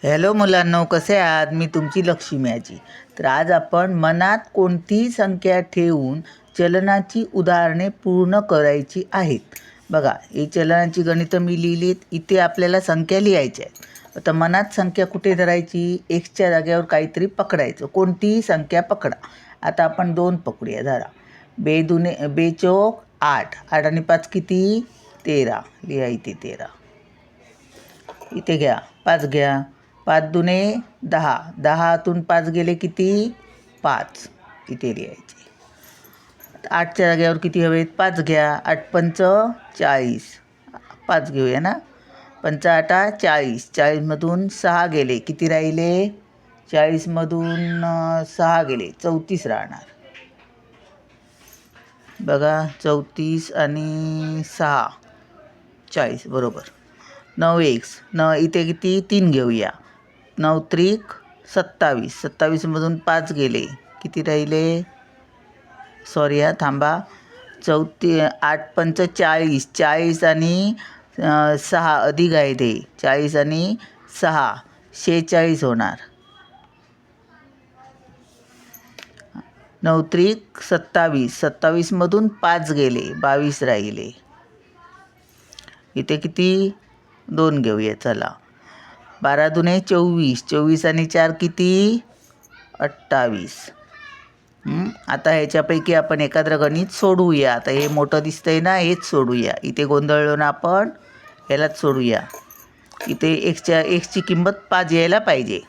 Hello मुलांनो, कसे आहात? मी तुमची लक्ष्मी आजी. तर आज आपण मनात कोणतीही संख्या ठेवून चलनाची उदाहरणे पूर्ण करायची आहेत. बघा, ही चलनाची गणितं मी लिहिलीत. इथे आपल्याला संख्या लिहायच्या आहेत. आता मनात संख्या कुठे धरायची? एक्सच्या जागेवर काहीतरी पकडायचं. कोणतीही संख्या पकडा. आता आपण 2 पकडूया. धरा. बेचोक 8. 8 आणि 5 किती? 13. लिहा इथे 13. इथे घ्या 5 घ्या. 5 दुने 10. 10तून 5 गेले किती? 5. इथे लिहायचे. 8च्या जागेवर किती हवेत? 5 घ्या. 8 पंच 40. 5 घेऊया ना. 5 8 40. 40मधून 6 गेले. किती राहिले? 40मधून 6 गेले. 34 राहणार. बघा, 34 आणि 6 40 बरोबर. 9x. इथे किती? 3 घेऊया. 9 त्रिक 27. 27मधून 5 गेले. किती राहिले? सॉरी थांबा. 8 पंच 40. 40 आणि 6 अधिक आहे ते. 40 आणि 6 46 होणार. 9 त्रिक 27. 27मधून 5 गेले. 22 राहिले. इथे किती? 2 घेऊया. चला. 12 दुने 24. 24 आणि 4 किती? 28. आता ह्याच्यापैकी आपण एखादं गणित सोडवूया. आता हे मोठं दिसतंय ना, हेच सोडूया. इथे गोंधळलो ना आपण, ह्यालाच सोडूया. इथे एक्सची किंमत 5 यायला पाहिजे.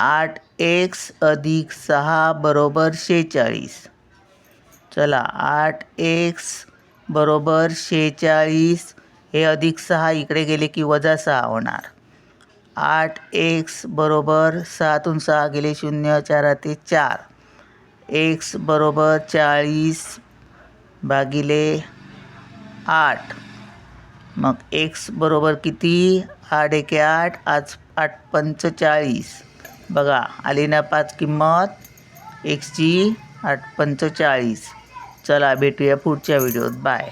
8x अधिक 6 बरोबर 46. चला, 8x बरोबर 46. हे अधिक 6 इकडे गेले की वजा 6 होणार. 8x बरोबर 6तून 6 गेले 0. 4 ते 4. x बरोबर 40 भागिले 8. मग x बरोबर किती? 8 एके 8. 8 पंच 40. बघा, आली ना 5 किंमत एक्सची. 8 पंच 40. चला, भेटूया पुढच्या व्हिडिओत. बाय.